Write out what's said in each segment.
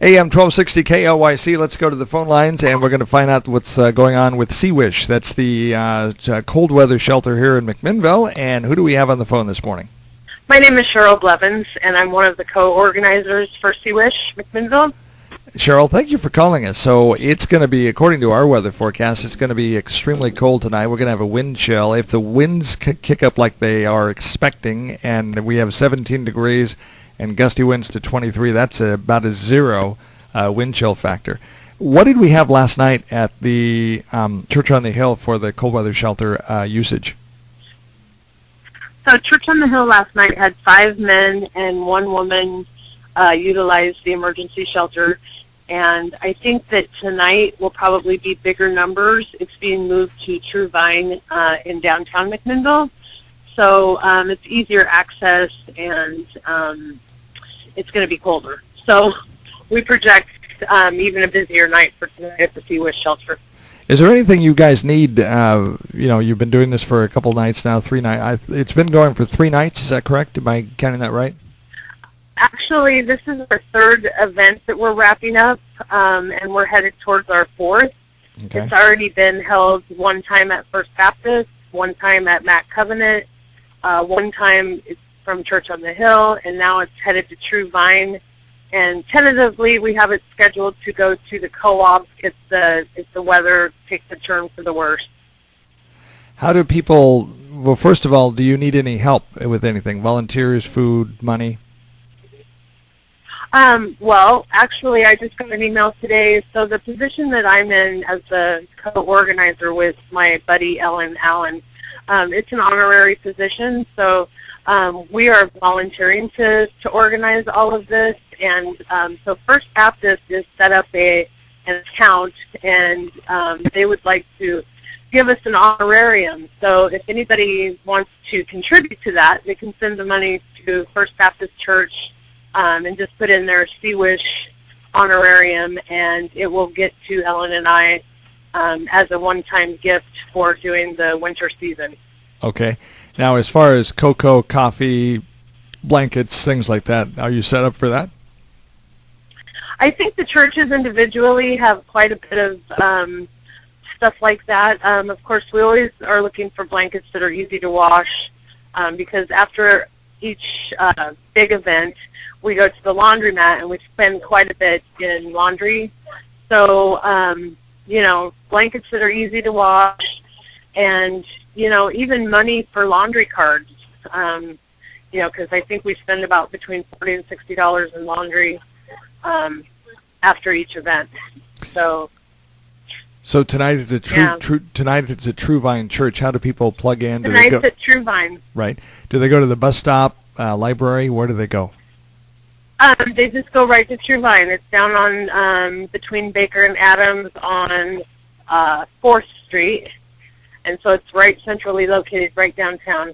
AM 1260 KLYC. Let's go to the phone lines, and we're going to find out what's going on with Sea-Wish. That's the cold weather shelter here in McMinnville. And who do we have on the phone this morning? My name is Cheryl Blevins, and I'm one of the co-organizers for Sea-Wish McMinnville. Cheryl, thank you for calling us. So it's going to be, according to our weather forecast, it's going to be extremely cold tonight. We're going to have a wind chill. If the winds kick up like they are expecting, and we have 17 degrees and gusty winds to 23, that's about a 0 wind chill factor. What did we have last night at the Church on the Hill for the cold weather shelter usage? So Church on the Hill last night had 5 men and 1 woman utilize the emergency shelter. And I think that tonight will probably be bigger numbers. It's being moved to True Vine in downtown McMinnville. So it's easier access, and it's going to be colder. So we project even a busier night for tonight at the Sea-Wish shelter. Is there anything you guys need? You've been doing this for a couple nights now, 3 nights. It's been going for 3 nights. Is that correct? Am I counting that right? Actually, this is our 3rd event that we're wrapping up, and we're headed towards our 4th. Okay. It's already been held 1 time at First Baptist, 1 time at Mac Covenant, 1 time from Church on the Hill, and now it's headed to True Vine. And tentatively, we have it scheduled to go to the co-op if the weather takes a turn for the worse. How do people? Well, first of all, do you need any help with anything? Volunteers, food, money? Well, actually, I just got an email today. So the position that I'm in as the co-organizer with my buddy Ellen Allen, it's an honorary position. So we are volunteering to organize all of this. And so First Baptist is set up an account, and they would like to give us an honorarium. So if anybody wants to contribute to that, they can send the money to First Baptist Church and just put in their Sea-Wish honorarium, and it will get to Ellen and I as a one-time gift for doing the winter season. Okay. Now, as far as cocoa, coffee, blankets, things like that, are you set up for that? I think the churches individually have quite a bit of stuff like that. Of course, we always are looking for blankets that are easy to wash because after each big event, we go to the laundromat and we spend quite a bit in laundry. So, blankets that are easy to wash, and, even money for laundry cards, because I think we spend about between $40 and $60 in laundry after each event. So tonight is a tonight it's a True Vine Church. How do people plug in? Tonight's at True Vine. Right. Do they go to the bus stop, library? Where do they go? They just go right to True Vine. It's down on between Baker and Adams on 4th Street, and so it's right centrally located, right downtown.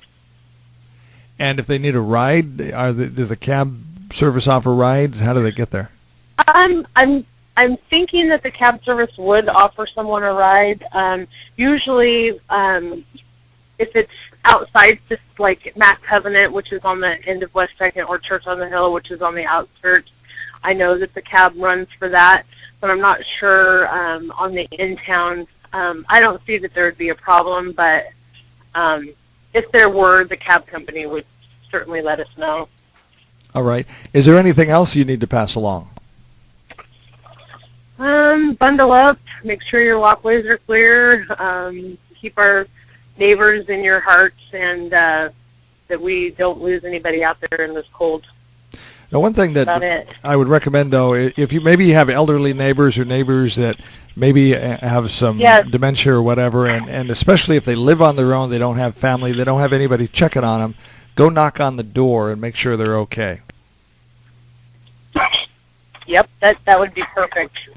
And if they need a ride, does a cab service offer rides? How do they get there? I'm thinking that the cab service would offer someone a ride. Usually, if it's outside, just like Mac Covenant, which is on the end of West 2nd, or Church on the Hill, which is on the outskirts, I know that the cab runs for that, but I'm not sure on the in-town. I don't see that there would be a problem, but if there were, the cab company would certainly let us know. All right. Is there anything else you need to pass along? Bundle up, make sure your walkways are clear, keep our neighbors in your hearts, and that we don't lose anybody out there in this cold. Now, one thing that I would recommend, though, if you maybe have elderly neighbors or neighbors that maybe have some dementia or whatever, and especially if they live on their own, they don't have family, they don't have anybody checking on them, go knock on the door and make sure they're okay. Yep, that would be perfect.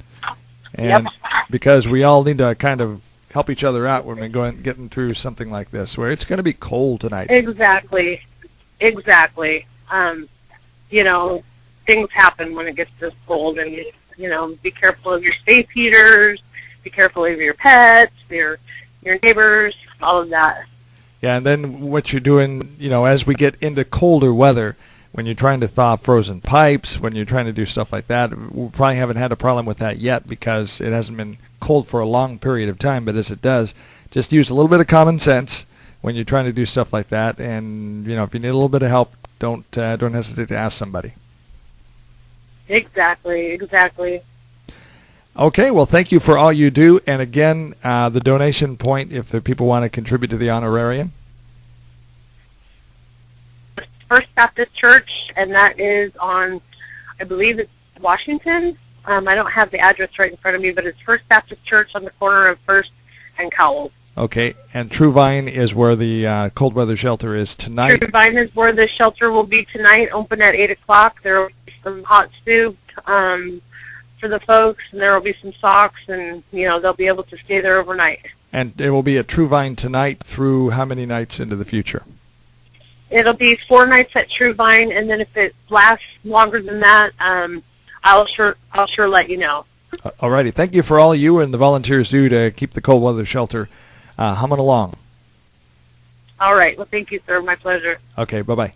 And because we all need to kind of help each other out when we're getting through something like this, where it's going to be cold tonight. Exactly. Things happen when it gets this cold, and be careful of your space heaters, be careful of your pets, your neighbors, all of that. Yeah, and then what you're doing, as we get into colder weather, when you're trying to thaw frozen pipes, when you're trying to do stuff like that. We probably haven't had a problem with that yet because it hasn't been cold for a long period of time, but as it does, just use a little bit of common sense when you're trying to do stuff like that. And, you know, if you need a little bit of help, don't hesitate to ask somebody. Exactly. Okay, well, thank you for all you do. And again, the donation point, if the people want to contribute to the honorarium. First Baptist Church, and that is on, I believe it's Washington. I don't have the address right in front of me, but it's First Baptist Church on the corner of First and Cowell. Okay, and True Vine is where the cold weather shelter is tonight. True Vine is where the shelter will be tonight, open at 8 o'clock. There will be some hot stew for the folks, and there will be some socks, and, you know, they'll be able to stay there overnight. And it will be at True Vine tonight through how many nights into the future? It'll be 4 nights at True Vine, and then if it lasts longer than that, I'll sure let you know. All righty. Thank you for all you and the volunteers do to keep the cold weather shelter humming along. All right. Well, thank you, sir. My pleasure. Okay. Bye-bye.